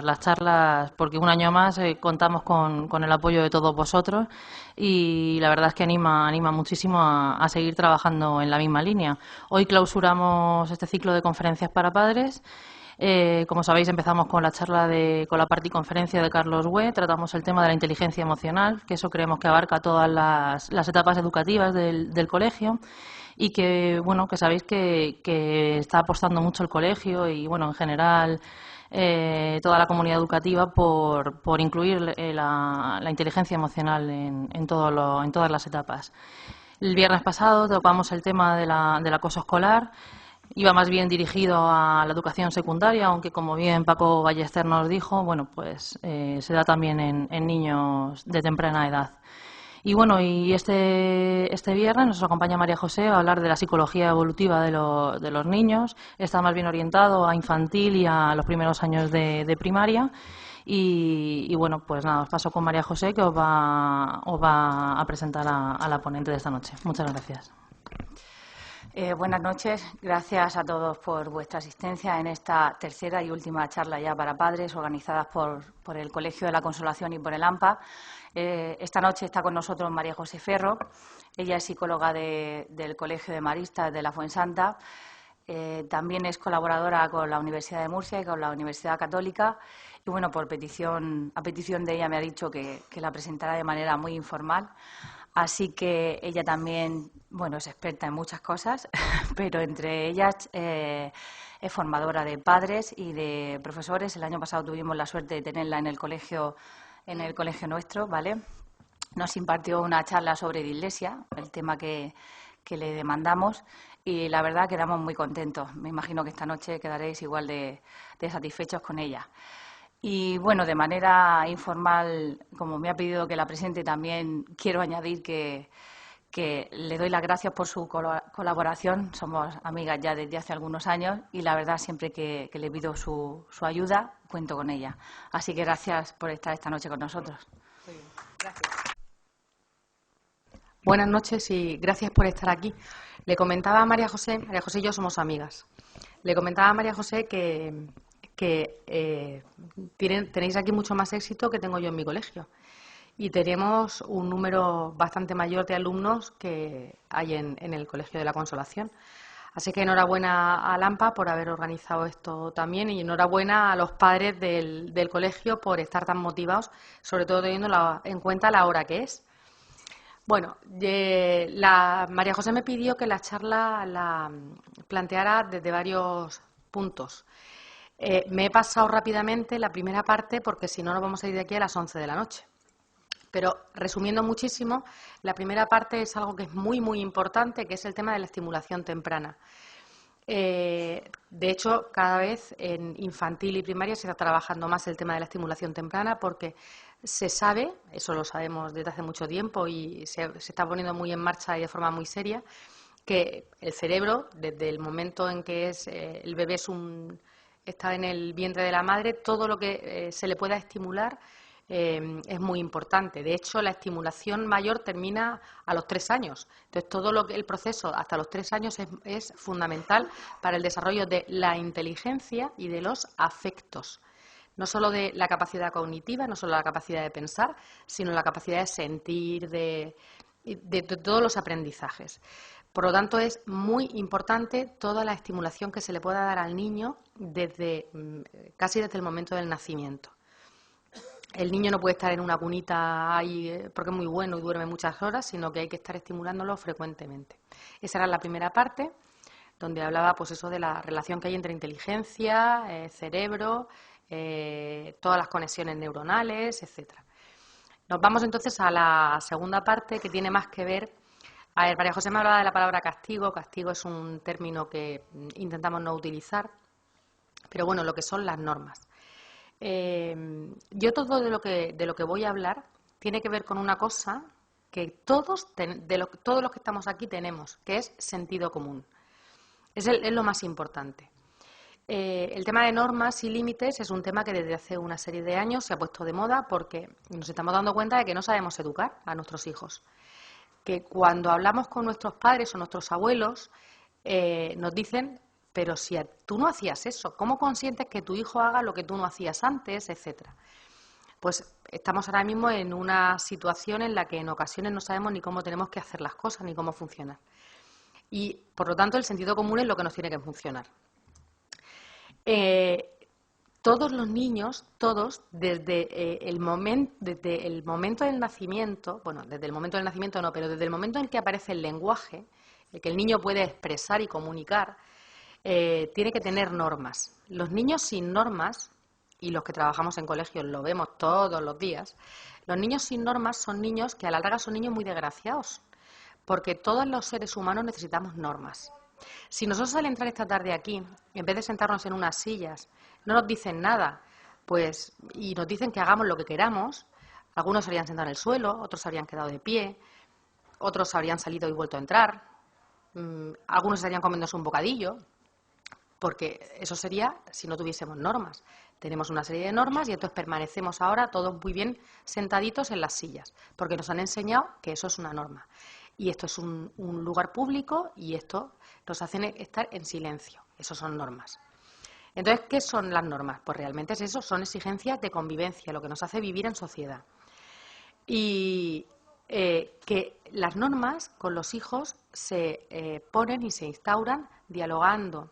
las charlas porque un año más contamos con el apoyo de todos vosotros y la verdad es que anima muchísimo a seguir trabajando en la misma línea. Hoy clausuramos este ciclo de conferencias para padres. Como sabéis, empezamos con la con la particonferencia de Carlos Hue. Tratamos el tema de la inteligencia emocional, que eso creemos que abarca todas las etapas educativas del colegio y que, bueno, que sabéis que está apostando mucho el colegio y, bueno, en general toda la comunidad educativa por incluir la inteligencia emocional en todas las etapas. El viernes pasado tocamos el tema del acoso escolar. Iba más bien dirigido a la educación secundaria, aunque como bien Paco Ballester nos dijo, bueno, pues se da también en niños de temprana edad. Y bueno, y este viernes nos acompaña María José a hablar de la psicología evolutiva de los niños. Está más bien orientado a infantil y a los primeros años de primaria. Y bueno, pues nada, os paso con María José, que os va a presentar a la ponente de esta noche. Muchas gracias. Buenas noches. Gracias a todos por vuestra asistencia en esta tercera y última charla ya para padres organizadas por el Colegio de la Consolación y por el AMPA. Esta noche está con nosotros María José Ferro. Ella es psicóloga del Colegio de Maristas de la Fuensanta. También es colaboradora con la Universidad de Murcia y con la Universidad Católica. Y bueno, a petición de ella me ha dicho que la presentará de manera muy informal. Así que ella también, bueno, es experta en muchas cosas, pero entre ellas es formadora de padres y de profesores. El año pasado tuvimos la suerte de tenerla en el colegio nuestro, ¿vale? Nos impartió una charla sobre dislexia, el tema que le demandamos, y la verdad quedamos muy contentos. Me imagino que esta noche quedaréis igual de satisfechos con ella. Y bueno, de manera informal, como me ha pedido que la presente, también quiero añadir que le doy las gracias por su colaboración. Somos amigas ya desde hace algunos años y la verdad siempre que le pido su ayuda, cuento con ella. Así que gracias por estar esta noche con nosotros. Muy bien, gracias. Buenas noches y gracias por estar aquí. Le comentaba a María José y yo somos amigas. Le comentaba a María José que tenéis aquí mucho más éxito que tengo yo en mi colegio. Y tenemos un número bastante mayor de alumnos que hay en el Colegio de la Consolación. Así que enhorabuena a Lampa por haber organizado esto también y enhorabuena a los padres del colegio por estar tan motivados, sobre todo teniendo en cuenta la hora que es. Bueno, María José me pidió que la charla la planteara desde varios puntos. Me he pasado rápidamente la primera parte porque si no nos vamos a ir de aquí a las 11 de la noche. Pero resumiendo muchísimo, la primera parte es algo que es muy, muy importante, que es el tema de la estimulación temprana. De hecho, cada vez en infantil y primaria se está trabajando más el tema de la estimulación temprana porque se sabe, eso lo sabemos desde hace mucho tiempo y se está poniendo muy en marcha y de forma muy seria, que el cerebro, desde el momento en que el bebé está en el vientre de la madre, todo lo que se le pueda estimular es muy importante. De hecho, la estimulación mayor termina a los 3 años. Entonces, el proceso hasta los 3 años es fundamental para el desarrollo de la inteligencia y de los afectos. No solo de la capacidad cognitiva, no solo la capacidad de pensar, sino la capacidad de sentir, de todos los aprendizajes. Por lo tanto, es muy importante toda la estimulación que se le pueda dar al niño casi desde el momento del nacimiento. El niño no puede estar en una cunita ahí porque es muy bueno y duerme muchas horas, sino que hay que estar estimulándolo frecuentemente. Esa era la primera parte, donde hablaba pues eso de la relación que hay entre inteligencia, cerebro, todas las conexiones neuronales, etcétera. Nos vamos entonces a la segunda parte, que tiene más que ver. A ver, María José me hablaba de la palabra castigo. Castigo es un término que intentamos no utilizar, pero bueno, lo que son las normas. Yo todo de lo que voy a hablar tiene que ver con una cosa que todos los que estamos aquí tenemos, que es sentido común. Es lo más importante. El tema de normas y límites es un tema que desde hace una serie de años se ha puesto de moda porque nos estamos dando cuenta de que no sabemos educar a nuestros hijos. Que cuando hablamos con nuestros padres o nuestros abuelos nos dicen pero si tú no hacías eso, ¿cómo consientes que tu hijo haga lo que tú no hacías antes, etcétera? Pues estamos ahora mismo en una situación en la que en ocasiones no sabemos ni cómo tenemos que hacer las cosas, ni cómo funcionar. Y, por lo tanto, el sentido común es lo que nos tiene que funcionar. Todos los niños, todos, desde el momento del nacimiento, bueno, desde el momento del nacimiento no, pero desde el momento en que aparece el lenguaje, el que el niño puede expresar y comunicar, tiene que tener normas. Los niños sin normas, y los que trabajamos en colegios lo vemos todos los días, los niños sin normas son niños que a la larga son niños muy desgraciados, porque todos los seres humanos necesitamos normas. Si nosotros al entrar esta tarde aquí, en vez de sentarnos en unas sillas, no nos dicen nada, pues, y nos dicen que hagamos lo que queramos, algunos se habrían sentado en el suelo, otros se habrían quedado de pie, otros habrían salido y vuelto a entrar, algunos estarían comiéndose un bocadillo, porque eso sería si no tuviésemos normas. Tenemos una serie de normas y entonces permanecemos ahora todos muy bien sentaditos en las sillas, porque nos han enseñado que eso es una norma. Y esto es un lugar público y esto nos hace estar en silencio. Eso son normas. Entonces, ¿qué son las normas? Pues realmente es eso, son exigencias de convivencia, lo que nos hace vivir en sociedad. Y que las normas con los hijos se ponen y se instauran dialogando.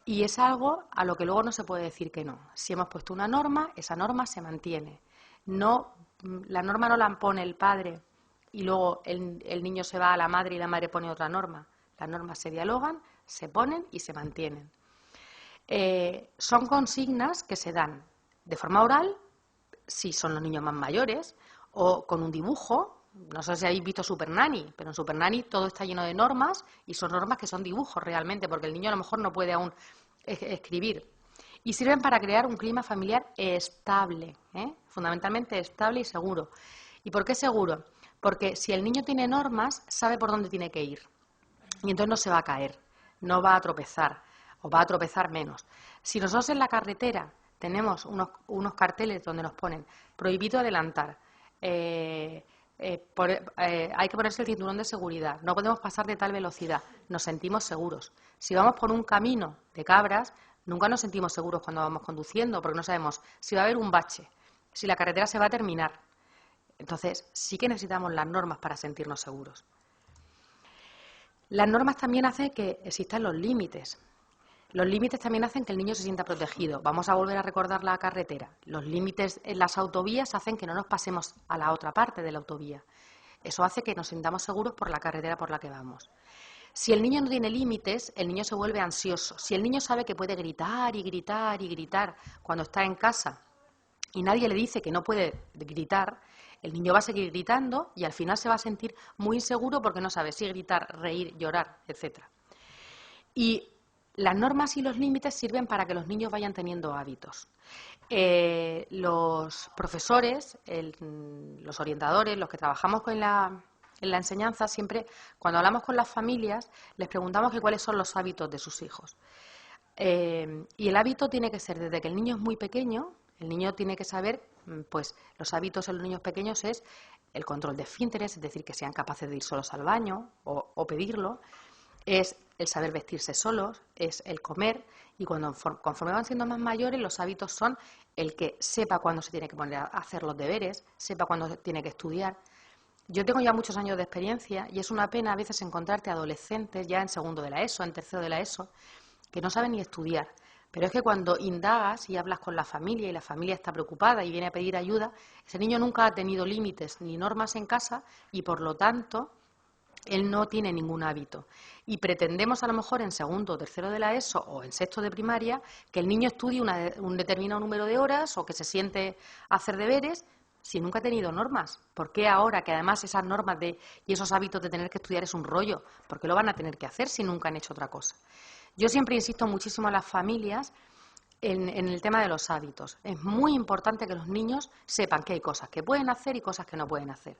Y es algo a lo que luego no se puede decir que no. Si hemos puesto una norma, esa norma se mantiene. No, la norma no la pone el padre y luego el niño se va a la madre y la madre pone otra norma. Las normas se dialogan, se ponen y se mantienen. Son consignas que se dan de forma oral, si son los niños más mayores, o con un dibujo. No sé si habéis visto Super Nanny, pero en Super Nanny todo está lleno de normas y son normas que son dibujos realmente, porque el niño a lo mejor no puede aún escribir. Y sirven para crear un clima familiar estable, fundamentalmente estable y seguro. ¿Y por qué seguro? Porque si el niño tiene normas, sabe por dónde tiene que ir. Y entonces no se va a caer, no va a tropezar, o va a tropezar menos. Si nosotros en la carretera tenemos unos carteles donde nos ponen prohibido adelantar, hay que ponerse el cinturón de seguridad, no podemos pasar de tal velocidad, nos sentimos seguros. Si vamos por un camino de cabras, nunca nos sentimos seguros cuando vamos conduciendo, porque no sabemos si va a haber un bache, si la carretera se va a terminar. Entonces, sí que necesitamos las normas para sentirnos seguros. Las normas también hacen que existan los límites. Los límites también hacen que el niño se sienta protegido. Vamos a volver a recordar la carretera. Los límites en las autovías hacen que no nos pasemos a la otra parte de la autovía. Eso hace que nos sintamos seguros por la carretera por la que vamos. Si el niño no tiene límites, el niño se vuelve ansioso. Si el niño sabe que puede gritar y gritar y gritar cuando está en casa y nadie le dice que no puede gritar, el niño va a seguir gritando y al final se va a sentir muy inseguro porque no sabe si gritar, reír, llorar, etc. Y las normas y los límites sirven para que los niños vayan teniendo hábitos. Los profesores, los orientadores, los que trabajamos en la enseñanza, siempre cuando hablamos con las familias les preguntamos que cuáles son los hábitos de sus hijos. Y el hábito tiene que ser desde que el niño es muy pequeño, el niño tiene que saber, pues los hábitos en los niños pequeños es el control de esfínteres, es decir, que sean capaces de ir solos al baño o pedirlo, es el saber vestirse solos, es el comer, y conforme van siendo más mayores los hábitos son el que sepa cuándo se tiene que poner a hacer los deberes, sepa cuándo tiene que estudiar. Yo tengo ya muchos años de experiencia y es una pena a veces encontrarte adolescentes ya en segundo de la ESO, en tercero de la ESO, que no saben ni estudiar. Pero es que cuando indagas y hablas con la familia y la familia está preocupada y viene a pedir ayuda, ese niño nunca ha tenido límites ni normas en casa y por lo tanto él no tiene ningún hábito. Y pretendemos a lo mejor en segundo o tercero de la ESO o en sexto de primaria que el niño estudie un determinado número de horas o que se siente a hacer deberes si nunca ha tenido normas. ¿Por qué ahora que además esas normas y esos hábitos de tener que estudiar es un rollo? ¿Por qué lo van a tener que hacer si nunca han hecho otra cosa? Yo siempre insisto muchísimo a las familias en el tema de los hábitos. Es muy importante que los niños sepan que hay cosas que pueden hacer y cosas que no pueden hacer.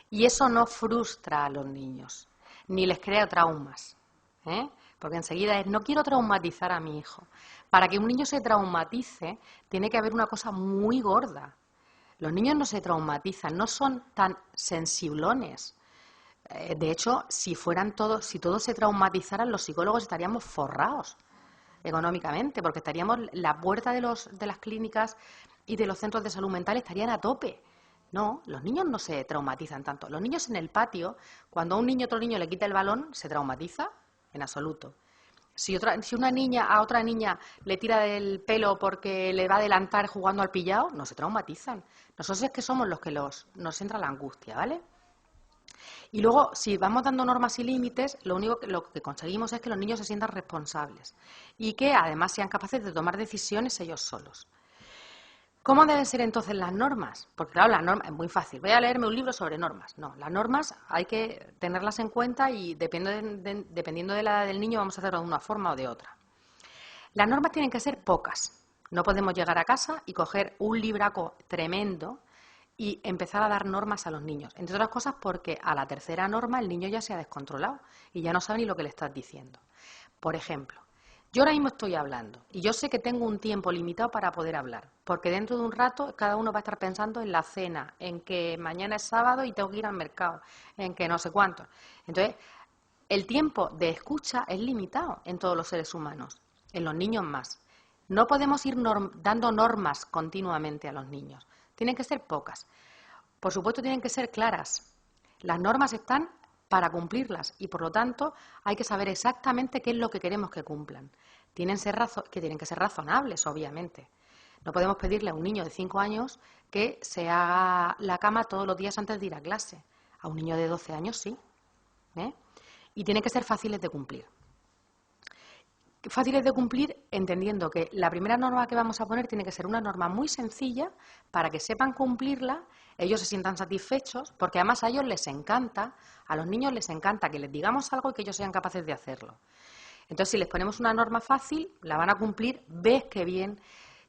Y eso no frustra a los niños, ni les crea traumas, porque enseguida es, no quiero traumatizar a mi hijo. Para que un niño se traumatice, tiene que haber una cosa muy gorda. Los niños no se traumatizan, no son tan sensiblones. De hecho, si todos se traumatizaran, los psicólogos estaríamos forrados. económicamente, porque estaríamos, la puerta de las clínicas y de los centros de salud mental estarían a tope. No, los niños no se traumatizan tanto. Los niños en el patio, cuando a un niño otro niño le quita el balón, ¿se traumatiza? En absoluto. Si una niña a otra niña le tira del pelo porque le va a adelantar jugando al pillao, no se traumatizan. Nosotros es que somos los que nos entra la angustia, ¿vale? Y luego, si vamos dando normas y límites, lo que conseguimos es que los niños se sientan responsables y que además sean capaces de tomar decisiones ellos solos. ¿Cómo deben ser entonces las normas? Porque claro, las normas es muy fácil. Voy a leerme un libro sobre normas. No, las normas hay que tenerlas en cuenta y dependiendo de la edad del niño vamos a hacerlo de una forma o de otra. Las normas tienen que ser pocas. No podemos llegar a casa y coger un libraco tremendo y empezar a dar normas a los niños. Entre otras cosas porque a la tercera norma el niño ya se ha descontrolado y ya no sabe ni lo que le estás diciendo. Por ejemplo, yo ahora mismo estoy hablando y yo sé que tengo un tiempo limitado para poder hablar, porque dentro de un rato cada uno va a estar pensando en la cena, en que mañana es sábado y tengo que ir al mercado, en que no sé cuánto. Entonces, el tiempo de escucha es limitado en todos los seres humanos, en los niños más. No podemos ir dando normas continuamente a los niños. Tienen que ser pocas. Por supuesto, tienen que ser claras. Las normas están para cumplirlas y, por lo tanto, hay que saber exactamente qué es lo que queremos que cumplan. Tienen que ser razonables, obviamente. No podemos pedirle a un niño de 5 años que se haga la cama todos los días antes de ir a clase. A un niño de 12 años sí. Y tienen que ser fáciles de cumplir. Fáciles de cumplir entendiendo que la primera norma que vamos a poner tiene que ser una norma muy sencilla para que sepan cumplirla, ellos se sientan satisfechos, porque además a ellos les encanta, a los niños les encanta que les digamos algo y que ellos sean capaces de hacerlo. Entonces, si les ponemos una norma fácil, la van a cumplir, ves que bien,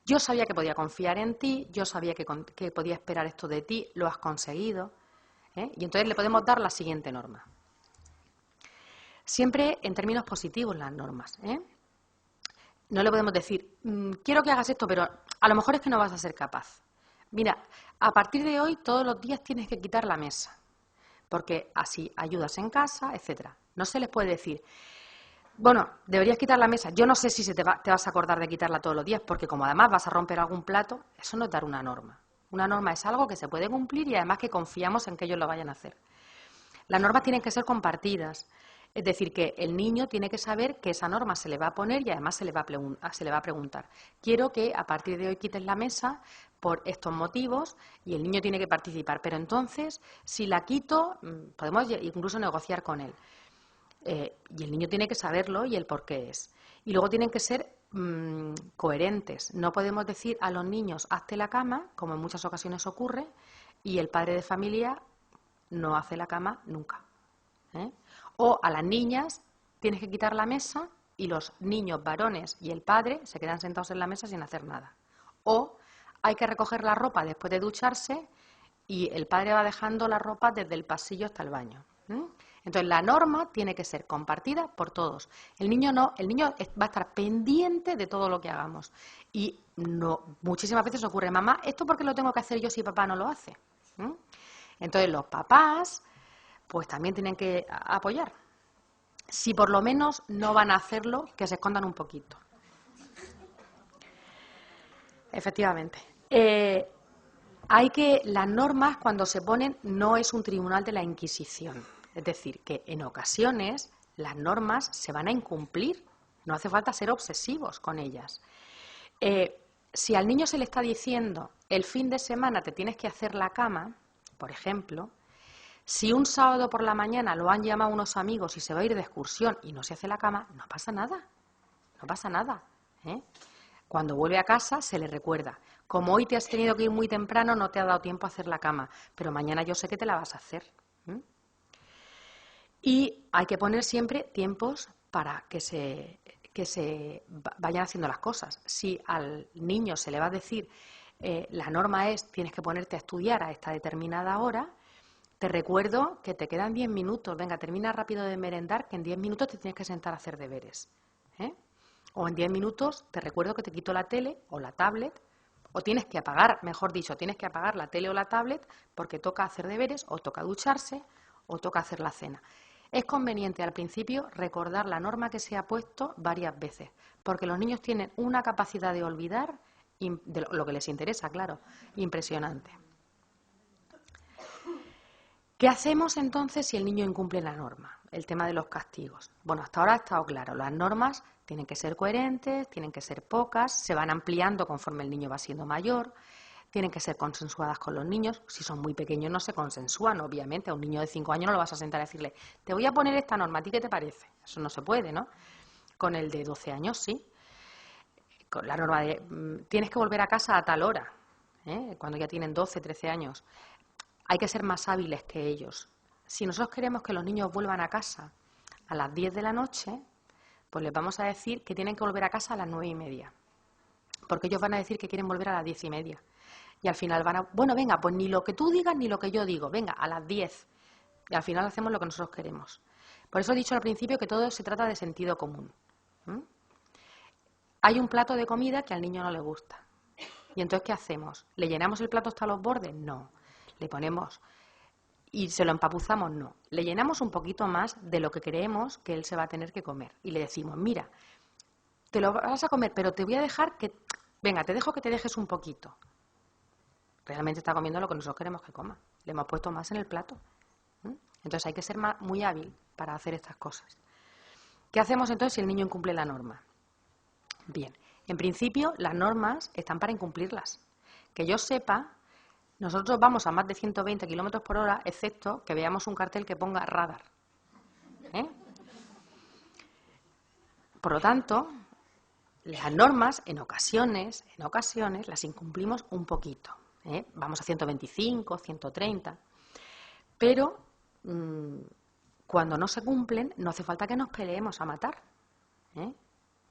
yo sabía que podía confiar en ti, yo sabía que podía esperar esto de ti, lo has conseguido, y entonces le podemos dar la siguiente norma. Siempre en términos positivos las normas, No le podemos decir, quiero que hagas esto, pero a lo mejor es que no vas a ser capaz. Mira, a partir de hoy todos los días tienes que quitar la mesa, porque así ayudas en casa, etcétera. No se les puede decir, bueno, deberías quitar la mesa. Yo no sé si te vas a acordar de quitarla todos los días, porque como además vas a romper algún plato, eso no es dar una norma. Una norma es algo que se puede cumplir y además que confiamos en que ellos lo vayan a hacer. Las normas tienen que ser compartidas. Es decir, que el niño tiene que saber que esa norma se le va a poner y además se le va a preguntar. Quiero que a partir de hoy quites la mesa por estos motivos y el niño tiene que participar. Pero entonces, si la quito, podemos incluso negociar con él. Y el niño tiene que saberlo y el por qué es. Y luego tienen que ser coherentes. No podemos decir a los niños, hazte la cama, como en muchas ocasiones ocurre, y el padre de familia no hace la cama nunca. O a las niñas tienes que quitar la mesa y los niños varones y el padre se quedan sentados en la mesa sin hacer nada. O hay que recoger la ropa después de ducharse y el padre va dejando la ropa desde el pasillo hasta el baño. Entonces la norma tiene que ser compartida por todos. El niño va a estar pendiente de todo lo que hagamos. Y muchísimas veces ocurre, mamá, ¿esto por qué lo tengo que hacer yo si papá no lo hace? Entonces los papás pues también tienen que apoyar. Si por lo menos no van a hacerlo, que se escondan un poquito. Efectivamente. Las normas cuando se ponen no es un tribunal de la Inquisición. Es decir, que en ocasiones las normas se van a incumplir. No hace falta ser obsesivos con ellas. Si al niño se le está diciendo el fin de semana te tienes que hacer la cama, por ejemplo, si un sábado por la mañana lo han llamado unos amigos y se va a ir de excursión y no se hace la cama, no pasa nada. No pasa nada. Cuando vuelve a casa se le recuerda. Como hoy te has tenido que ir muy temprano, no te ha dado tiempo a hacer la cama, pero mañana yo sé que te la vas a hacer. Y hay que poner siempre tiempos para que se vayan haciendo las cosas. Si al niño se le va a decir, la norma es tienes que ponerte a estudiar a esta determinada hora, te recuerdo que te quedan 10 minutos. Venga, termina rápido de merendar, que en 10 minutos te tienes que sentar a hacer deberes. O en 10 minutos te recuerdo que te quito la tele o la tablet, o tienes que apagar, mejor dicho, tienes que apagar la tele o la tablet porque toca hacer deberes, o toca ducharse, o toca hacer la cena. Es conveniente al principio recordar la norma que se ha puesto varias veces, porque los niños tienen una capacidad de olvidar, de lo que les interesa, claro, impresionante. ¿Qué hacemos entonces si el niño incumple la norma? El tema de los castigos. Bueno, hasta ahora ha estado claro, las normas tienen que ser coherentes, tienen que ser pocas, se van ampliando conforme el niño va siendo mayor, tienen que ser consensuadas con los niños. Si son muy pequeños no se consensúan, obviamente. A un niño de 5 años no lo vas a sentar a decirle, te voy a poner esta norma, ¿a ti qué te parece? Eso no se puede, ¿no? Con el de 12 años sí. Con la norma de tienes que volver a casa a tal hora, cuando ya tienen 12, 13 años. Hay que ser más hábiles que ellos. Si nosotros queremos que los niños vuelvan a casa a las 10 de la noche, pues les vamos a decir que tienen que volver a casa a las 9:30. Porque ellos van a decir que quieren volver a las 10:30. Y al final van a, bueno, venga, pues ni lo que tú digas ni lo que yo digo, venga, a las 10. Y al final hacemos lo que nosotros queremos. Por eso he dicho al principio que todo se trata de sentido común. Hay un plato de comida que al niño no le gusta. ¿Y entonces qué hacemos? ¿Le llenamos el plato hasta los bordes? No. Le ponemos y se lo empapuzamos, no. Le llenamos un poquito más de lo que creemos que él se va a tener que comer. Y le decimos, mira, te lo vas a comer, pero te voy a dejar que, venga, te dejo que te dejes un poquito. Realmente está comiendo lo que nosotros queremos que coma. Le hemos puesto más en el plato. Entonces hay que ser muy hábil para hacer estas cosas. ¿Qué hacemos entonces si el niño incumple la norma? Bien, en principio las normas están para incumplirlas. Que yo sepa, nosotros vamos a más de 120 kilómetros por hora, excepto que veamos un cartel que ponga radar. Por lo tanto, las normas en ocasiones las incumplimos un poquito. Vamos a 125, 130. Pero cuando no se cumplen, no hace falta que nos peleemos a matar.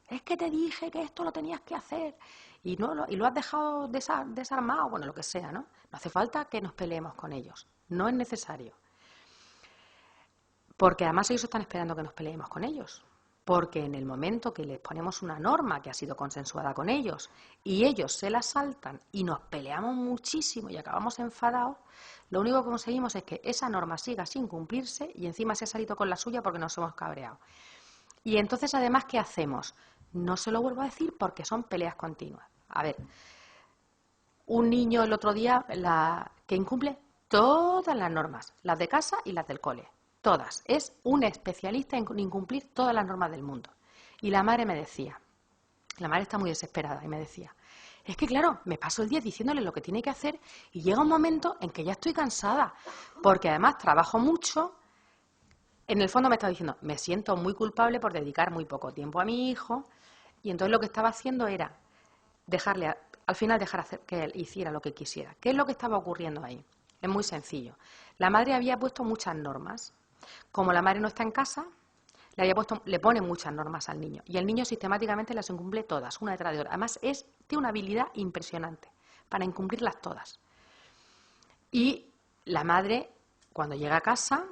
Es que te dije que esto lo tenías que hacer y lo has dejado desarmado, bueno, lo que sea, ¿no? No hace falta que nos peleemos con ellos, no es necesario. Porque además ellos están esperando que nos peleemos con ellos. Porque en el momento que les ponemos una norma que ha sido consensuada con ellos y ellos se la saltan y nos peleamos muchísimo y acabamos enfadados, lo único que conseguimos es que esa norma siga sin cumplirse y encima se ha salido con la suya porque nos hemos cabreado. Y entonces, además, ¿qué hacemos? No se lo vuelvo a decir porque son peleas continuas. A ver, un niño el otro día que incumple todas las normas, las de casa y las del cole, todas. Es un especialista en incumplir todas las normas del mundo. Y la madre me decía, la madre está muy desesperada y me decía, es que claro, me paso el día diciéndole lo que tiene que hacer y llega un momento en que ya estoy cansada, porque además trabajo mucho. En el fondo me estaba diciendo, me siento muy culpable por dedicar muy poco tiempo a mi hijo, y entonces lo que estaba haciendo era al final dejar hacer que él hiciera lo que quisiera. ¿Qué es lo que estaba ocurriendo ahí? Es muy sencillo. La madre había puesto muchas normas. Como la madre no está en casa, le pone muchas normas al niño, y el niño sistemáticamente las incumple todas, una detrás de otra. Además, tiene una habilidad impresionante para incumplirlas todas. Y la madre, cuando llega a casa,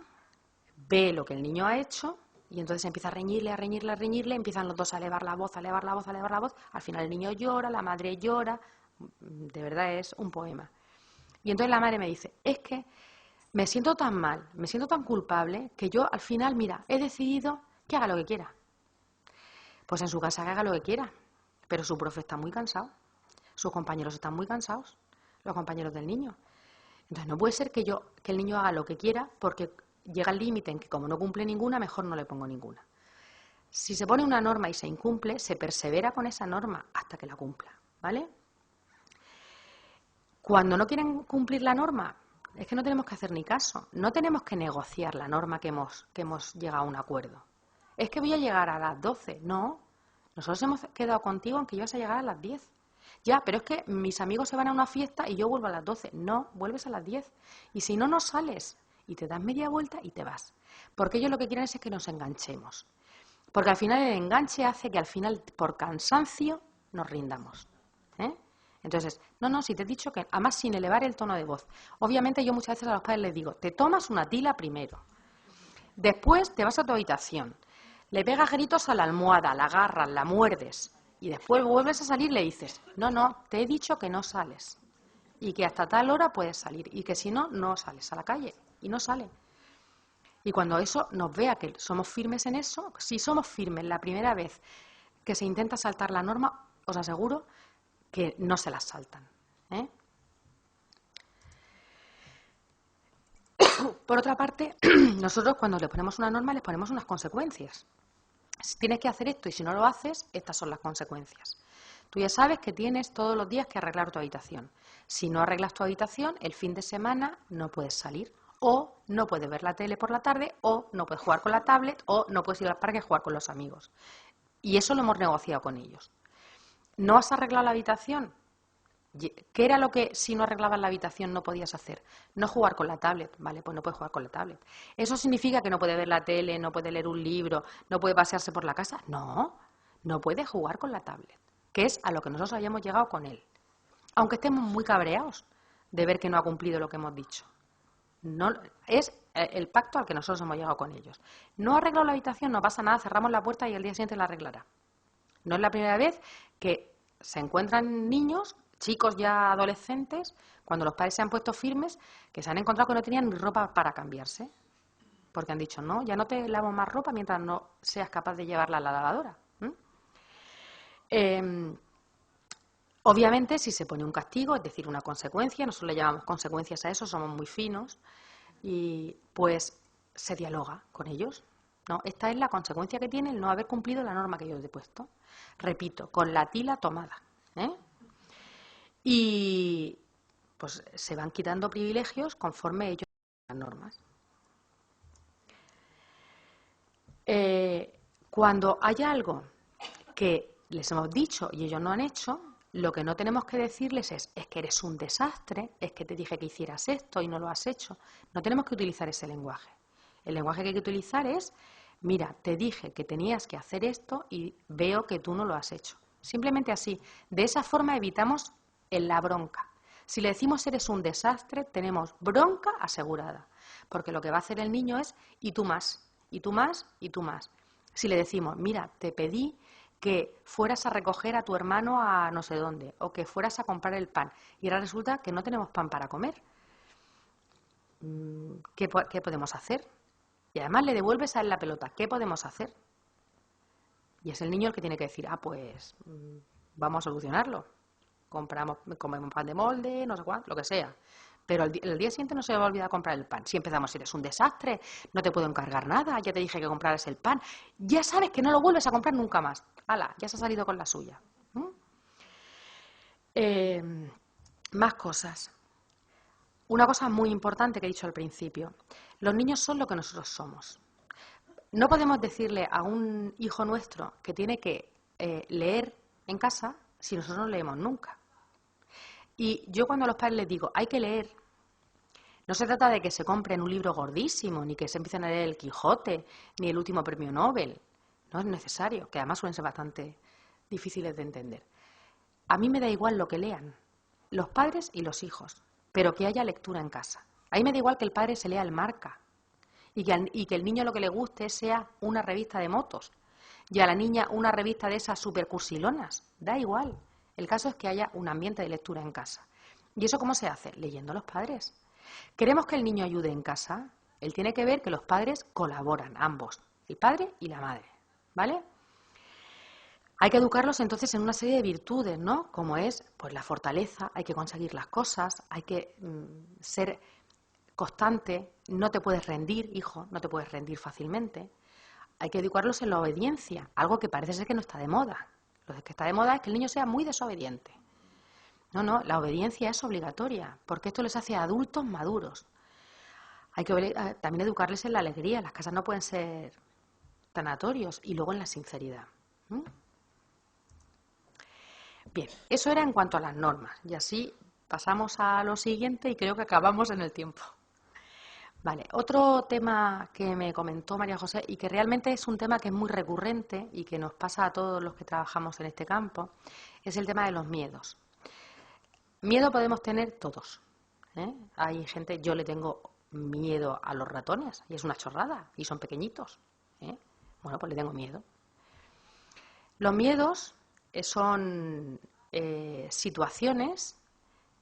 ve lo que el niño ha hecho y entonces empieza a reñirle, empiezan los dos a elevar la voz, al final el niño llora, la madre llora, de verdad es un poema. Y entonces la madre me dice, es que me siento tan mal, me siento tan culpable, que yo al final, mira, he decidido que haga lo que quiera. Pues en su casa que haga lo que quiera, pero su profe está muy cansado, sus compañeros están muy cansados, los compañeros del niño. Entonces no puede ser que el niño haga lo que quiera porque llega el límite en que como no cumple ninguna, mejor no le pongo ninguna. Si se pone una norma y se incumple, se persevera con esa norma hasta que la cumpla, ¿vale? Cuando no quieren cumplir la norma, es que no tenemos que hacer ni caso. No tenemos que negociar la norma que hemos llegado a un acuerdo. Es que voy a llegar a las 12. No, nosotros hemos quedado contigo en que ibas a llegar a las 10. Ya, pero es que mis amigos se van a una fiesta y yo vuelvo a las 12. No, vuelves a las 10. Y si no, no sales. Y te das media vuelta y te vas. Porque ellos lo que quieren es que nos enganchemos. Porque al final el enganche hace que al final, por cansancio, nos rindamos. Entonces, no, si te he dicho que, además sin elevar el tono de voz. Obviamente yo muchas veces a los padres les digo, te tomas una tila primero. Después te vas a tu habitación. Le pegas gritos a la almohada, la agarras, la muerdes. Y después vuelves a salir y le dices, no, te he dicho que no sales. Y que hasta tal hora puedes salir. Y que si no, no sales a la calle. Y no sale. Y cuando eso nos vea que somos firmes en eso, si somos firmes la primera vez que se intenta saltar la norma, os aseguro que no se las saltan, ¿eh? Por otra parte, nosotros cuando le ponemos una norma les ponemos unas consecuencias. Si tienes que hacer esto y si no lo haces, estas son las consecuencias. Tú ya sabes que tienes todos los días que arreglar tu habitación. Si no arreglas tu habitación, el fin de semana no puedes salir, o no puedes ver la tele por la tarde, o no puedes jugar con la tablet, o no puedes ir al parque a jugar con los amigos. Y eso lo hemos negociado con ellos. ¿No has arreglado la habitación? ¿Qué era lo que si no arreglabas la habitación no podías hacer? No jugar con la tablet. Vale, pues no puedes jugar con la tablet. ¿Eso significa que no puede ver la tele, no puede leer un libro, no puede pasearse por la casa? No, no puede jugar con la tablet, que es a lo que nosotros habíamos llegado con él. Aunque estemos muy cabreados de ver que no ha cumplido lo que hemos dicho. No, es el pacto al que nosotros hemos llegado con ellos. No ha arreglado la habitación, no pasa nada, cerramos la puerta y el día siguiente la arreglará. No es la primera vez que se encuentran niños, chicos ya adolescentes, cuando los padres se han puesto firmes, que se han encontrado que no tenían ni ropa para cambiarse. Porque han dicho, no, ya no te lavo más ropa mientras no seas capaz de llevarla a la lavadora. Obviamente, si se pone un castigo, es decir, una consecuencia, nosotros le llamamos consecuencias a eso, somos muy finos, y pues se dialoga con ellos, ¿no? Esta es la consecuencia que tiene el no haber cumplido la norma que yo os he puesto. Repito, con la tila tomada, ¿eh? Y pues se van quitando privilegios conforme ellos las normas. Cuando haya algo que les hemos dicho y ellos no han hecho, lo que no tenemos que decirles es que eres un desastre, es que te dije que hicieras esto y no lo has hecho. No tenemos que utilizar ese lenguaje. El lenguaje que hay que utilizar es, mira, te dije que tenías que hacer esto y veo que tú no lo has hecho. Simplemente así. De esa forma evitamos la bronca. Si le decimos eres un desastre, tenemos bronca asegurada. Porque lo que va a hacer el niño es, y tú más, y tú más, y tú más. Si le decimos, mira, te pedí que fueras a recoger a tu hermano a no sé dónde, o que fueras a comprar el pan, y ahora resulta que no tenemos pan para comer. ¿Qué podemos hacer? Y además le devuelves a él la pelota. ¿Qué podemos hacer? Y es el niño el que tiene que decir, pues vamos a solucionarlo. Comemos pan de molde, no sé cuánto, lo que sea. Pero el día siguiente no se va a olvidar comprar el pan. Si empezamos, eres un desastre, no te puedo encargar nada, ya te dije que compraras el pan. Ya sabes que no lo vuelves a comprar nunca más. ¡Hala! Ya se ha salido con la suya. Más cosas. Una cosa muy importante que he dicho al principio. Los niños son lo que nosotros somos. No podemos decirle a un hijo nuestro que tiene que leer en casa si nosotros no leemos nunca. Y yo cuando a los padres les digo, hay que leer, no se trata de que se compren un libro gordísimo, ni que se empiecen a leer el Quijote, ni el último premio Nobel. No es necesario, que además suelen ser bastante difíciles de entender. A mí me da igual lo que lean, los padres y los hijos, pero que haya lectura en casa. A mí me da igual que el padre se lea el Marca y que el niño lo que le guste sea una revista de motos y a la niña una revista de esas supercursilonas. Da igual. El caso es que haya un ambiente de lectura en casa. ¿Y eso cómo se hace? Leyendo a los padres. ¿Queremos que el niño ayude en casa? Él tiene que ver que los padres colaboran, ambos, el padre y la madre, ¿vale? Hay que educarlos entonces en una serie de virtudes, ¿no? Como es, pues la fortaleza, hay que conseguir las cosas, hay que ser constante, no te puedes rendir, hijo, no te puedes rendir fácilmente. Hay que educarlos en la obediencia, algo que parece ser que no está de moda. Lo que está de moda es que el niño sea muy desobediente. No, la obediencia es obligatoria, porque esto les hace adultos maduros. Hay que también educarles en la alegría, las casas no pueden ser tanatorios, y luego en la sinceridad. Bien, eso era en cuanto a las normas, y así pasamos a lo siguiente y creo que acabamos en el tiempo. Vale, otro tema que me comentó María José y que realmente es un tema que es muy recurrente y que nos pasa a todos los que trabajamos en este campo, es el tema de los miedos. Miedo podemos tener todos, ¿eh? Hay gente, yo le tengo miedo a los ratones y es una chorrada y son pequeñitos, ¿eh? Bueno, pues le tengo miedo. Los miedos son situaciones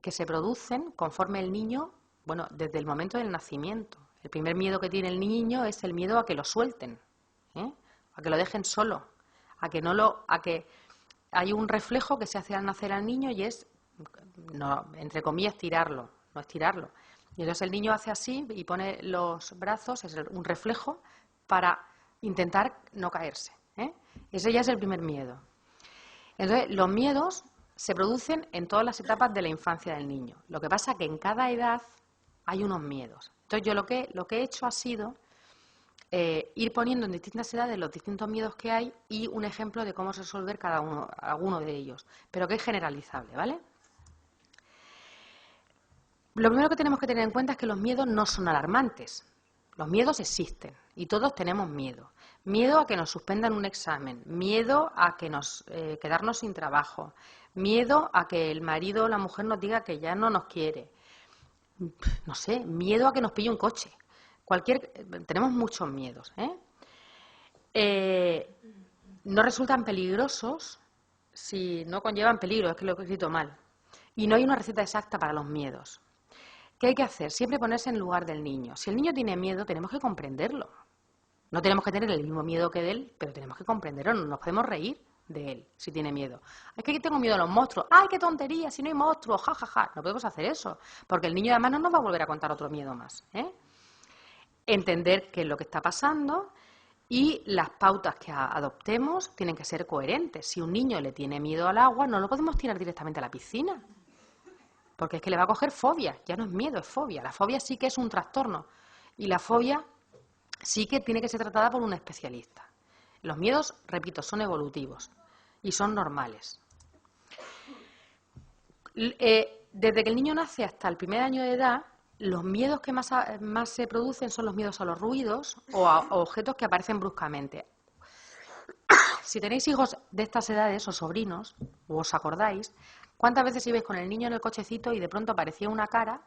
que se producen conforme el niño, bueno, desde el momento del nacimiento. El primer miedo que tiene el niño es el miedo a que lo suelten, a que lo dejen solo, a que hay un reflejo que se hace al nacer al niño y es, no, entre comillas, tirarlo, no es tirarlo. Y entonces el niño hace así y pone los brazos, es un reflejo para intentar no caerse. Ese ya es el primer miedo. Entonces, los miedos se producen en todas las etapas de la infancia del niño. Lo que pasa es que en cada edad hay unos miedos. Entonces, yo lo que he hecho ha sido ir poniendo en distintas edades los distintos miedos que hay y un ejemplo de cómo resolver alguno de ellos, pero que es generalizable, ¿vale? Lo primero que tenemos que tener en cuenta es que los miedos no son alarmantes. Los miedos existen y todos tenemos miedo. Miedo a que nos suspendan un examen, miedo a que quedarnos sin trabajo, miedo a que el marido o la mujer nos diga que ya no nos quiere, no sé, miedo a que nos pille un coche. Tenemos muchos miedos. No resultan peligrosos si no conllevan peligro, es que lo he escrito mal. Y no hay una receta exacta para los miedos. ¿Qué hay que hacer? Siempre ponerse en lugar del niño. Si el niño tiene miedo, tenemos que comprenderlo. No tenemos que tener el mismo miedo que de él, pero tenemos que comprenderlo. No nos podemos reír de él si tiene miedo. Es que tengo miedo a los monstruos. ¡Ay, qué tontería! Si no hay monstruos, ja, ja, ja. No podemos hacer eso, porque el niño además no nos va a volver a contar otro miedo más. Entender qué es lo que está pasando y las pautas que adoptemos tienen que ser coherentes. Si un niño le tiene miedo al agua, no lo podemos tirar directamente a la piscina, porque es que le va a coger fobia. Ya no es miedo, es fobia. La fobia sí que es un trastorno y la fobia sí que tiene que ser tratada por un especialista. Los miedos, repito, son evolutivos y son normales. Desde que el niño nace hasta el primer año de edad, los miedos que más se producen son los miedos a los ruidos o a objetos que aparecen bruscamente. Si tenéis hijos de estas edades o sobrinos, o os acordáis, ¿cuántas veces ibais con el niño en el cochecito y de pronto aparecía una cara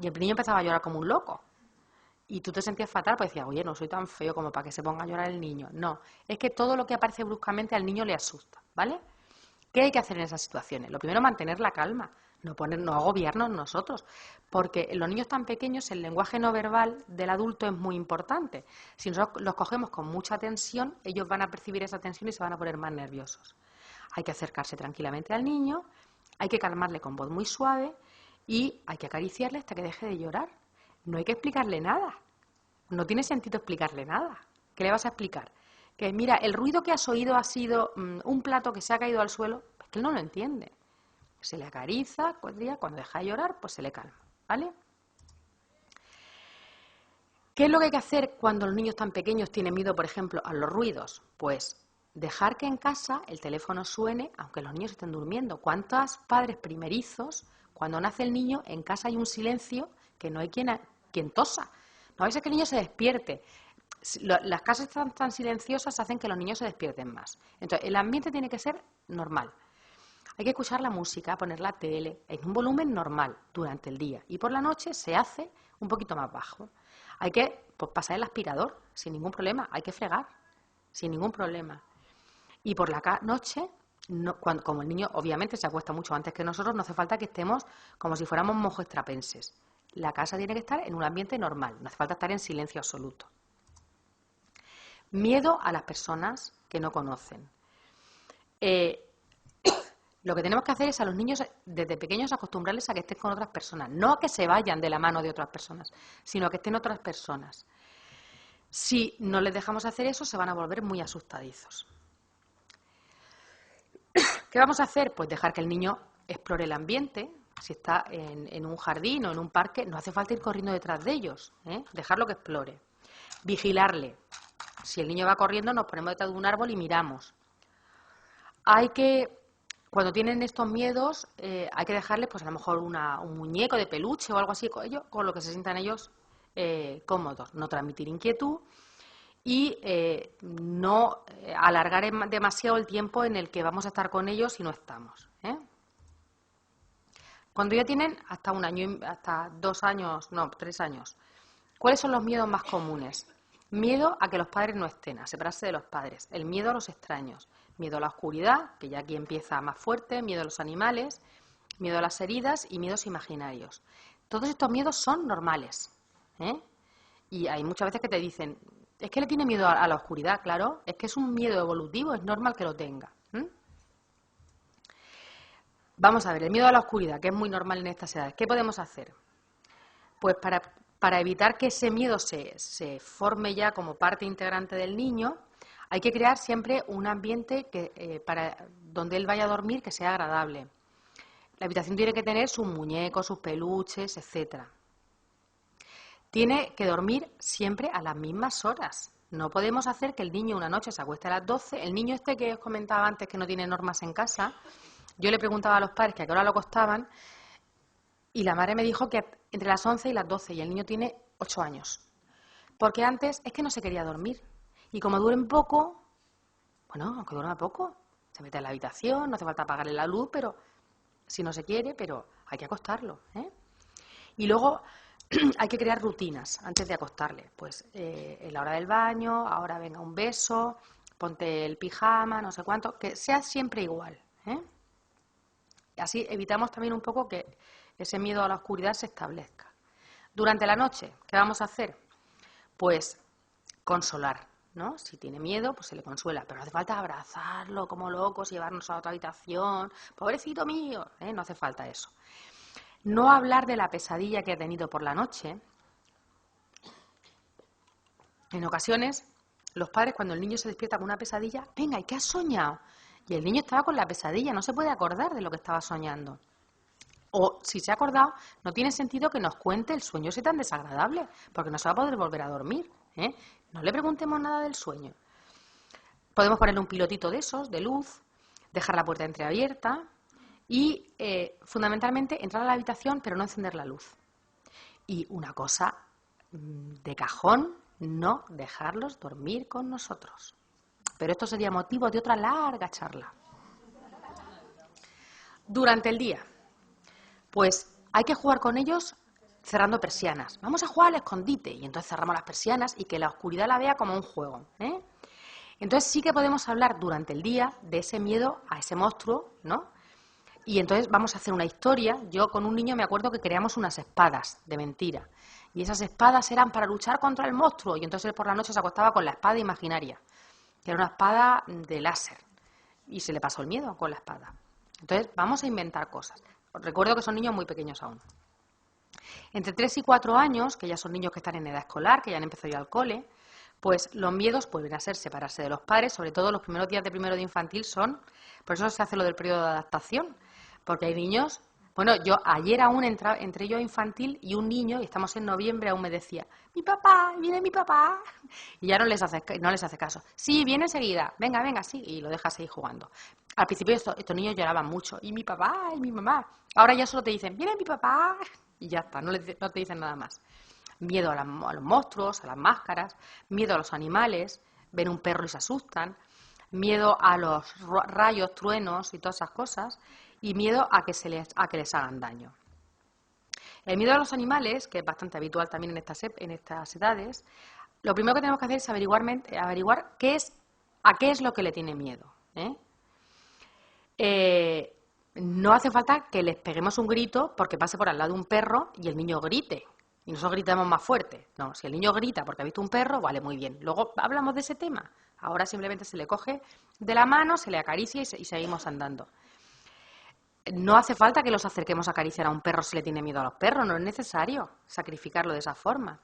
y el niño empezaba a llorar como un loco? Y tú te sentías fatal, pues decías, oye, no soy tan feo como para que se ponga a llorar el niño. No, es que todo lo que aparece bruscamente al niño le asusta, ¿vale? ¿Qué hay que hacer en esas situaciones? Lo primero, mantener la calma, no agobiarnos nosotros, porque en los niños tan pequeños el lenguaje no verbal del adulto es muy importante. Si nosotros los cogemos con mucha tensión, ellos van a percibir esa tensión y se van a poner más nerviosos. Hay que acercarse tranquilamente al niño, hay que calmarle con voz muy suave y hay que acariciarle hasta que deje de llorar. No hay que explicarle nada. No tiene sentido explicarle nada. ¿Qué le vas a explicar? Que mira, el ruido que has oído ha sido un plato que se ha caído al suelo. Es que él no lo entiende. Se le acaricia, cuando deja de llorar, pues se le calma, ¿vale? ¿Qué es lo que hay que hacer cuando los niños tan pequeños tienen miedo, por ejemplo, a los ruidos? Pues dejar que en casa el teléfono suene, aunque los niños estén durmiendo. ¿Cuántos padres primerizos, cuando nace el niño, en casa hay un silencio que no hay quien tosa? No a veces que el niño se despierte. Las casas tan silenciosas hacen que los niños se despierten más. Entonces, el ambiente tiene que ser normal. Hay que escuchar la música, poner la tele en un volumen normal durante el día. Y por la noche se hace un poquito más bajo. Hay que pasar el aspirador sin ningún problema. Hay que fregar sin ningún problema. Y por la noche, como el niño obviamente se acuesta mucho antes que nosotros, no hace falta que estemos como si fuéramos monjes trapenses. La casa tiene que estar en un ambiente normal. No hace falta estar en silencio absoluto. Miedo a las personas que no conocen. Lo que tenemos que hacer es a los niños desde pequeños acostumbrarles a que estén con otras personas. No a que se vayan de la mano de otras personas, sino a que estén otras personas. Si no les dejamos hacer eso, se van a volver muy asustadizos. ¿Qué vamos a hacer? Pues dejar que el niño explore el ambiente. Si está en un jardín o en un parque, no hace falta ir corriendo detrás de ellos. Dejarlo que explore. Vigilarle. Si el niño va corriendo, nos ponemos detrás de un árbol y miramos. Cuando tienen estos miedos, hay que dejarles, pues a lo mejor un muñeco de peluche o algo así con lo que se sientan ellos cómodos. No transmitir inquietud y no alargar demasiado el tiempo en el que vamos a estar con ellos si no estamos. Cuando ya tienen hasta 1 año, hasta 2 años, no, 3 años, ¿cuáles son los miedos más comunes? Miedo a que los padres no estén, a separarse de los padres. El miedo a los extraños. Miedo a la oscuridad, que ya aquí empieza más fuerte. Miedo a los animales. Miedo a las heridas y miedos imaginarios. Todos estos miedos son normales. Y hay muchas veces que te dicen, es que le tiene miedo a la oscuridad. Claro, es que es un miedo evolutivo, es normal que lo tenga. Vamos a ver, el miedo a la oscuridad, que es muy normal en estas edades. ¿Qué podemos hacer? Pues para evitar que ese miedo se forme ya como parte integrante del niño, hay que crear siempre un ambiente donde él vaya a dormir que sea agradable. La habitación tiene que tener sus muñecos, sus peluches, etcétera. Tiene que dormir siempre a las mismas horas. No podemos hacer que el niño una noche se acueste a las 12. El niño este que os comentaba antes que no tiene normas en casa, yo le preguntaba a los padres que a qué hora lo acostaban y la madre me dijo que entre las 11 y las 12 y el niño tiene 8 años. Porque antes es que no se quería dormir. Y como duermen poco, bueno, aunque duerma poco, se mete en la habitación, no hace falta apagarle la luz, pero si no se quiere, pero hay que acostarlo. Y luego hay que crear rutinas antes de acostarle. Pues en la hora del baño, ahora venga un beso, ponte el pijama, no sé cuánto, que sea siempre igual. Así evitamos también un poco que ese miedo a la oscuridad se establezca. Durante la noche, ¿qué vamos a hacer? Pues consolar, ¿no? Si tiene miedo, pues se le consuela, pero no hace falta abrazarlo como locos, llevarnos a otra habitación, pobrecito mío, no hace falta eso. No hablar de la pesadilla que ha tenido por la noche. En ocasiones, los padres, cuando el niño se despierta con una pesadilla, venga, ¿y qué has soñado? Y el niño estaba con la pesadilla, no se puede acordar de lo que estaba soñando. O si se ha acordado, no tiene sentido que nos cuente el sueño ese tan desagradable, porque no se va a poder volver a dormir. No le preguntemos nada del sueño. Podemos ponerle un pilotito de esos, de luz, dejar la puerta entreabierta y, fundamentalmente, entrar a la habitación pero no encender la luz. Y una cosa de cajón, no dejarlos dormir con nosotros. Pero esto sería motivo de otra larga charla. Durante el día, pues hay que jugar con ellos cerrando persianas. Vamos a jugar al escondite y entonces cerramos las persianas y que la oscuridad la vea como un juego. Entonces sí que podemos hablar durante el día de ese miedo a ese monstruo, ¿no? Y entonces vamos a hacer una historia. Yo con un niño me acuerdo que creamos unas espadas de mentira. Y esas espadas eran para luchar contra el monstruo. Y entonces él por la noche se acostaba con la espada imaginaria, que era una espada de láser. Y se le pasó el miedo con la espada. Entonces vamos a inventar cosas. Recuerdo que son niños muy pequeños aún. Entre 3 y 4 años, que ya son niños que están en edad escolar, que ya han empezado a ir al cole, pues los miedos vuelven a ser separarse de los padres, sobre todo los primeros días de primero de infantil son, por eso se hace lo del periodo de adaptación, porque hay niños, bueno, yo ayer aún entré yo a infantil y un niño, y estamos en noviembre, aún me decía, mi papá, viene mi papá, y ya no les hace caso. Sí, viene enseguida, venga, sí, y lo dejas ahí jugando. Al principio estos niños lloraban mucho, y mi papá, y mi mamá. Ahora ya solo te dicen, viene mi papá, y ya está, no te dicen nada más. Miedo a los monstruos, a las máscaras, miedo a los animales, ven un perro y se asustan, miedo a los rayos, truenos y todas esas cosas, y miedo a que les hagan daño. El miedo a los animales, que es bastante habitual también en estas edades, lo primero que tenemos que hacer es averiguar a qué es lo que le tiene miedo. No hace falta que les peguemos un grito porque pase por al lado de un perro y el niño grite. Y nosotros gritamos más fuerte. No, si el niño grita porque ha visto un perro, vale, muy bien. Luego hablamos de ese tema. Ahora simplemente se le coge de la mano, se le acaricia y seguimos andando. No hace falta que los acerquemos a acariciar a un perro si le tiene miedo a los perros. No es necesario sacrificarlo de esa forma.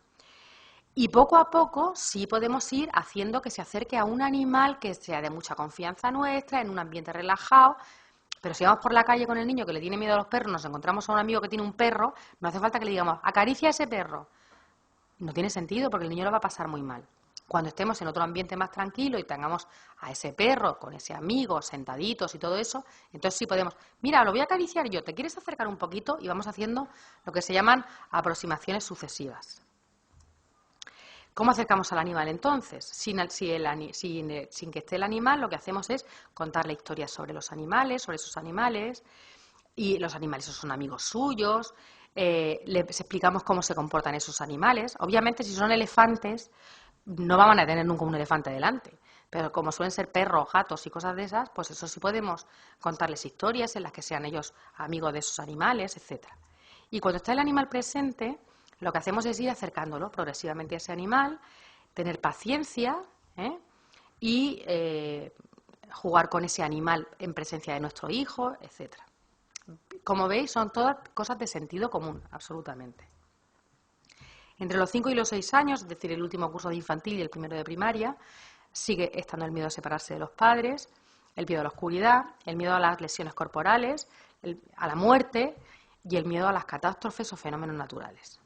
Y poco a poco sí podemos ir haciendo que se acerque a un animal que sea de mucha confianza nuestra, en un ambiente relajado. Pero si vamos por la calle con el niño que le tiene miedo a los perros, nos encontramos a un amigo que tiene un perro, no hace falta que le digamos, acaricia a ese perro. No tiene sentido porque el niño lo va a pasar muy mal. Cuando estemos en otro ambiente más tranquilo y tengamos a ese perro con ese amigo sentaditos y todo eso, entonces sí podemos, mira, lo voy a acariciar yo, ¿te quieres acercar un poquito? Y vamos haciendo lo que se llaman aproximaciones sucesivas. ¿Cómo acercamos al animal entonces? Sin que esté el animal, lo que hacemos es contarle historias sobre los animales, sobre sus animales, y los animales son amigos suyos, les explicamos cómo se comportan esos animales. Obviamente, si son elefantes, no van a tener nunca un elefante delante, pero como suelen ser perros, gatos y cosas de esas, pues eso sí podemos contarles historias en las que sean ellos amigos de esos animales, etcétera. Y cuando está el animal presente, Lo que hacemos es ir acercándolo progresivamente a ese animal, tener paciencia, y jugar con ese animal en presencia de nuestro hijo, etcétera. Como veis, son todas cosas de sentido común, absolutamente. Entre los 5 y los 6 años, es decir, el último curso de infantil y el primero de primaria, sigue estando el miedo a separarse de los padres, el miedo a la oscuridad, el miedo a las lesiones corporales, a la muerte y el miedo a las catástrofes o fenómenos naturales.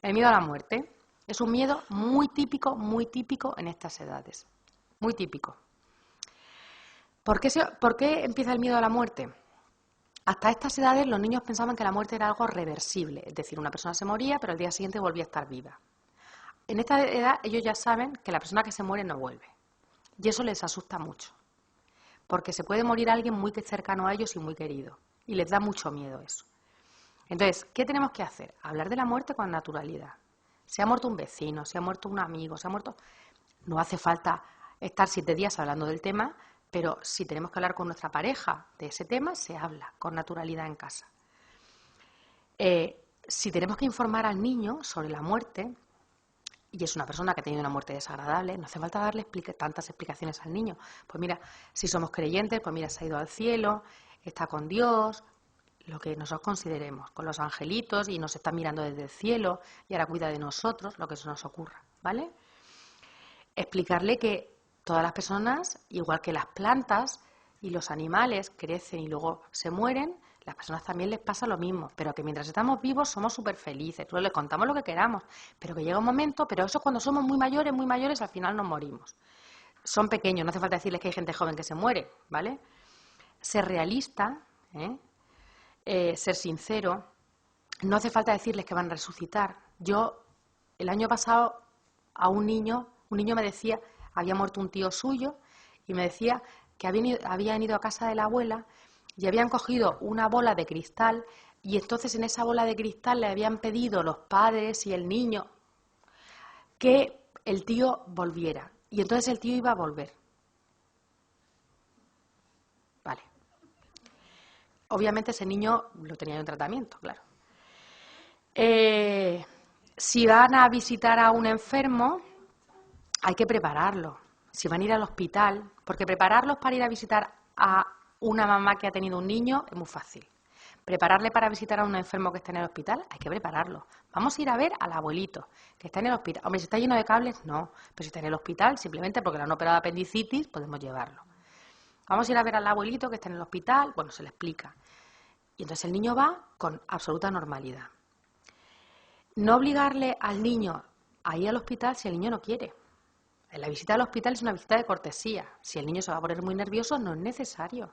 El miedo a la muerte es un miedo muy típico en estas edades. Muy típico. ¿Por qué empieza el miedo a la muerte? Hasta estas edades los niños pensaban que la muerte era algo reversible, es decir, una persona se moría pero al día siguiente volvía a estar viva. En esta edad ellos ya saben que la persona que se muere no vuelve y eso les asusta mucho, porque se puede morir alguien muy cercano a ellos y muy querido y les da mucho miedo eso. Entonces, ¿qué tenemos que hacer? Hablar de la muerte con naturalidad. Se ha muerto un vecino, se ha muerto un amigo, se ha muerto... No hace falta estar 7 días hablando del tema, pero si tenemos que hablar con nuestra pareja de ese tema, se habla con naturalidad en casa. Si tenemos que informar al niño sobre la muerte, y es una persona que ha tenido una muerte desagradable, no hace falta darle tantas explicaciones al niño. Pues mira, si somos creyentes, pues mira, se ha ido al cielo, está con Dios, lo que nosotros consideremos, con los angelitos, y nos está mirando desde el cielo, y ahora cuida de nosotros, lo que se nos ocurra, ¿vale? Explicarle que todas las personas, igual que las plantas y los animales, crecen y luego se mueren, las personas también les pasa lo mismo, pero que mientras estamos vivos somos súper felices, luego les contamos lo que queramos, pero que llega un momento, pero eso cuando somos muy mayores, al final nos morimos. Son pequeños, no hace falta decirles que hay gente joven que se muere, ¿vale? Ser realista, ser sincero, no hace falta decirles que van a resucitar. Yo, el año pasado, a un niño me decía, había muerto un tío suyo, y me decía que habían ido a casa de la abuela y habían cogido una bola de cristal y entonces en esa bola de cristal le habían pedido los padres y el niño que el tío volviera. Y entonces el tío iba a volver. Vale. Obviamente ese niño lo tenía en tratamiento, claro. Si van a visitar a un enfermo, hay que prepararlo. Si van a ir al hospital, porque prepararlos para ir a visitar a una mamá que ha tenido un niño es muy fácil. Prepararle para visitar a un enfermo que está en el hospital, hay que prepararlo. Vamos a ir a ver al abuelito, que está en el hospital. Hombre, si está lleno de cables, no. Pero si está en el hospital, simplemente porque le han operado de apendicitis, podemos llevarlo. Vamos a ir a ver al abuelito que está en el hospital, bueno, se le explica. Y entonces el niño va con absoluta normalidad. No obligarle al niño a ir al hospital si el niño no quiere. La visita al hospital es una visita de cortesía. Si el niño se va a poner muy nervioso, no es necesario.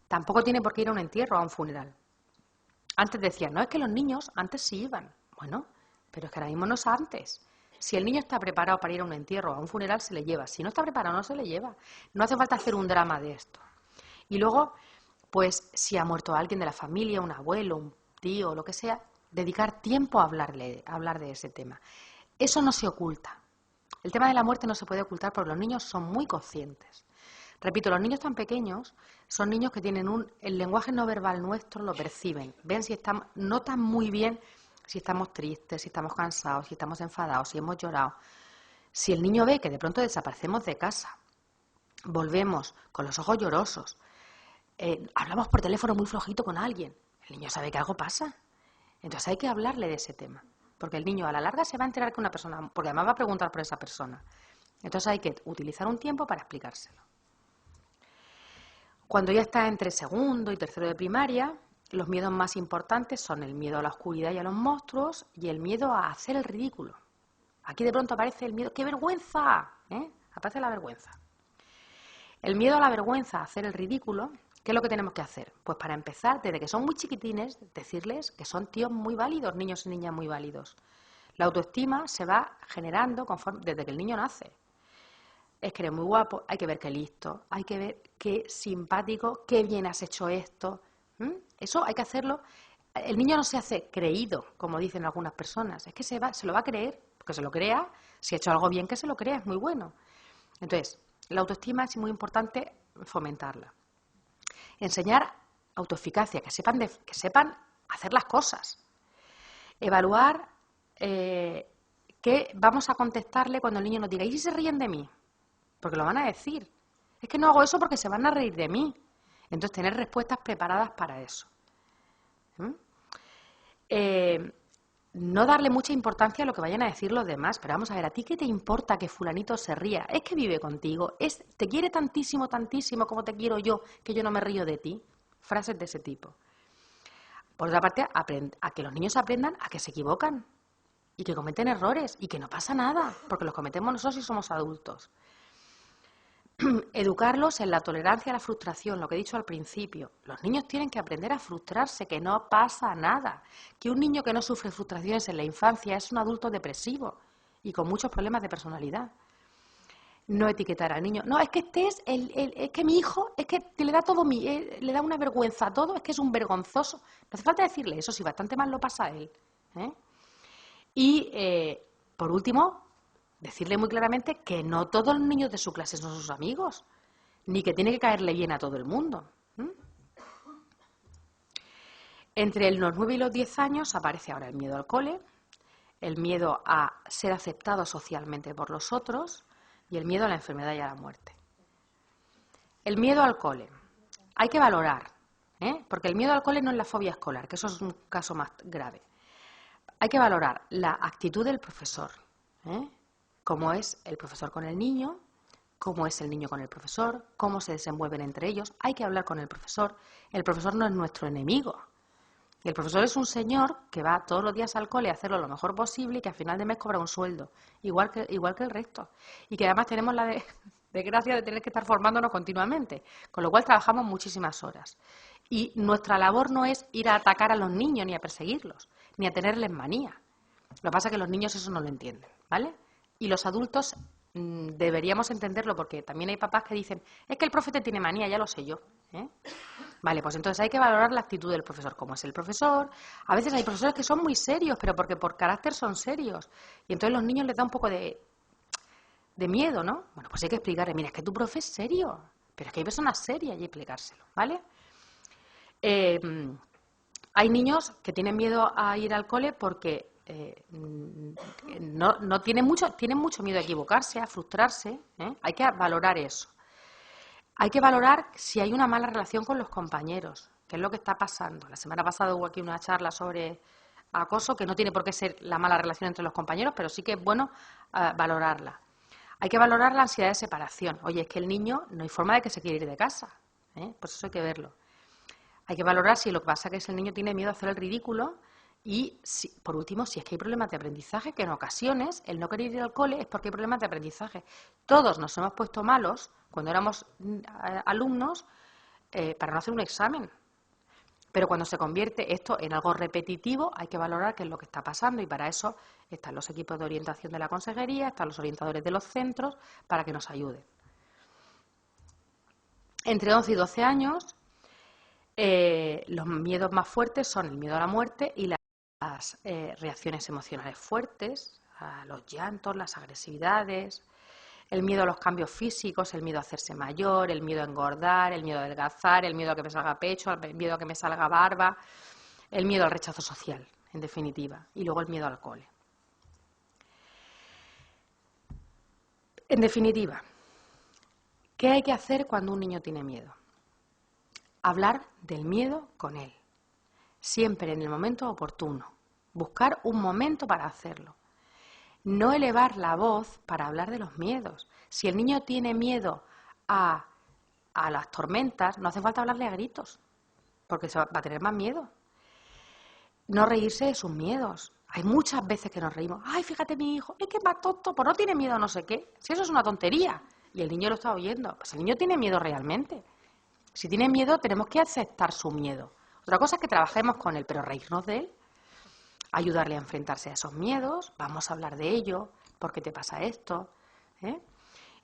Tampoco tiene por qué ir a un entierro o a un funeral. Antes decían, no, es que los niños antes sí iban. Bueno, pero es que ahora mismo no es antes. Si el niño está preparado para ir a un entierro o a un funeral, se le lleva. Si no está preparado, no se le lleva. No hace falta hacer un drama de esto. Y luego, pues, si ha muerto alguien de la familia, un abuelo, un tío, lo que sea, dedicar tiempo a hablar de ese tema. Eso no se oculta. El tema de la muerte no se puede ocultar porque los niños son muy conscientes. Repito, los niños tan pequeños son niños que tienen el lenguaje no verbal nuestro lo perciben. Ven si estamos, notan muy bien si estamos tristes, si estamos cansados, si estamos enfadados, si hemos llorado. Si el niño ve que de pronto desaparecemos de casa, volvemos con los ojos llorosos, hablamos por teléfono muy flojito con alguien, el niño sabe que algo pasa. Entonces hay que hablarle de ese tema. Porque el niño a la larga se va a enterar que una persona, porque además va a preguntar por esa persona. Entonces hay que utilizar un tiempo para explicárselo. Cuando ya está entre segundo y tercero de primaria, los miedos más importantes son el miedo a la oscuridad y a los monstruos y el miedo a hacer el ridículo. Aquí de pronto aparece el miedo, ¡qué vergüenza! Aparece la vergüenza. El miedo a la vergüenza, a hacer el ridículo, ¿qué es lo que tenemos que hacer? Pues para empezar, desde que son muy chiquitines, decirles que son tíos muy válidos, niños y niñas muy válidos. La autoestima se va generando desde que el niño nace. Es que eres muy guapo, hay que ver qué listo, hay que ver qué simpático, qué bien has hecho esto. Eso hay que hacerlo. El niño no se hace creído, como dicen algunas personas, es que se lo va a creer, porque se lo crea, si ha hecho algo bien que se lo crea, es muy bueno. Entonces, la autoestima es muy importante fomentarla. Enseñar autoeficacia, que sepan hacer las cosas. Evaluar qué vamos a contestarle cuando el niño nos diga, ¿y si se ríen de mí? Porque lo van a decir. Es que no hago eso porque se van a reír de mí. Entonces, tener respuestas preparadas para eso. No darle mucha importancia a lo que vayan a decir los demás. Pero vamos a ver, ¿a ti qué te importa que fulanito se ría? Es que vive contigo. Te quiere tantísimo, tantísimo como te quiero yo, que yo no me río de ti. Frases de ese tipo. Por otra parte, a que los niños aprendan a que se equivocan y que cometen errores y que no pasa nada, porque los cometemos nosotros si somos adultos. Educarlos en la tolerancia a la frustración, lo que he dicho al principio. Los niños tienen que aprender a frustrarse, que no pasa nada. Que un niño que no sufre frustraciones en la infancia es un adulto depresivo y con muchos problemas de personalidad. No etiquetar al niño. No, es que es que mi hijo, es que le da todo le da una vergüenza a todo, es que es un vergonzoso. No hace falta decirle eso, si bastante mal lo pasa a él. Y, por último, decirle muy claramente que no todos los niños de su clase son sus amigos, ni que tiene que caerle bien a todo el mundo. Entre los 9 y los 10 años aparece ahora el miedo al cole, el miedo a ser aceptado socialmente por los otros y el miedo a la enfermedad y a la muerte. El miedo al cole. Hay que valorar, porque el miedo al cole no es la fobia escolar, que eso es un caso más grave. Hay que valorar la actitud del profesor, cómo es el profesor con el niño, cómo es el niño con el profesor, cómo se desenvuelven entre ellos. Hay que hablar con el profesor. El profesor no es nuestro enemigo. El profesor es un señor que va todos los días al cole a hacerlo lo mejor posible y que a final de mes cobra un sueldo, igual que el resto. Y que además tenemos la desgracia de tener que estar formándonos continuamente, con lo cual trabajamos muchísimas horas. Y nuestra labor no es ir a atacar a los niños ni a perseguirlos, ni a tenerles manía. Lo que pasa es que los niños eso no lo entienden, ¿vale? Y los adultos deberíamos entenderlo, porque también hay papás que dicen, es que el profe te tiene manía, ya lo sé yo. Vale, pues entonces hay que valorar la actitud del profesor, cómo es el profesor. A veces hay profesores que son muy serios, pero porque por carácter son serios. Y entonces los niños les da un poco de miedo, ¿no? Bueno, pues hay que explicarle, mira, es que tu profe es serio, pero es que hay personas serias y explicárselo, ¿vale? Hay niños que tienen miedo a ir al cole porque no tienen mucho miedo a equivocarse, a frustrarse. Hay que valorar eso. Hay que valorar si hay una mala relación con los compañeros, qué es lo que está pasando. La semana pasada hubo aquí una charla sobre acoso, que no tiene por qué ser la mala relación entre los compañeros, pero sí que es bueno valorarla. Hay que valorar la ansiedad de separación. Oye, es que el niño no hay forma de que se quiera ir de casa, pues eso hay que verlo. Hay que valorar si lo que pasa es que el niño tiene miedo a hacer el ridículo y, por último, si es que hay problemas de aprendizaje, que en ocasiones el no querer ir al cole es porque hay problemas de aprendizaje. Todos nos hemos puesto malos cuando éramos alumnos para no hacer un examen. Pero cuando se convierte esto en algo repetitivo, hay que valorar qué es lo que está pasando y para eso están los equipos de orientación de la consejería, están los orientadores de los centros para que nos ayuden. Entre 11 y 12 años, los miedos más fuertes son el miedo a la muerte y las reacciones emocionales fuertes, a los llantos, las agresividades, el miedo a los cambios físicos, el miedo a hacerse mayor, el miedo a engordar, el miedo a adelgazar, el miedo a que me salga pecho, el miedo a que me salga barba, el miedo al rechazo social, en definitiva, y luego el miedo al cole. En definitiva, ¿qué hay que hacer cuando un niño tiene miedo? Hablar del miedo con él, siempre en el momento oportuno, buscar un momento para hacerlo. No elevar la voz para hablar de los miedos. Si el niño tiene miedo a las tormentas, no hace falta hablarle a gritos, porque va a tener más miedo. No reírse de sus miedos. Hay muchas veces que nos reímos. Ay, fíjate mi hijo, es que es más tonto, pues no tiene miedo a no sé qué. Si eso es una tontería y el niño lo está oyendo, pues el niño tiene miedo realmente. Si tiene miedo, tenemos que aceptar su miedo. Otra cosa es que trabajemos con él, pero reírnos de él, ayudarle a enfrentarse a esos miedos, vamos a hablar de ello, ¿por qué te pasa esto?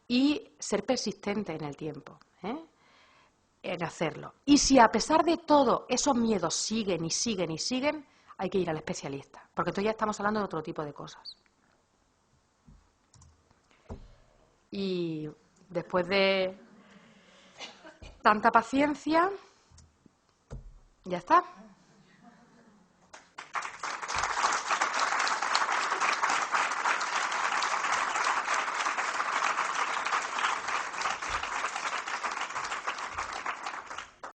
Y ser persistente en el tiempo, en hacerlo. Y si a pesar de todo esos miedos siguen y siguen y siguen, hay que ir al especialista, porque entonces ya estamos hablando de otro tipo de cosas. Y después de tanta paciencia, Ya está.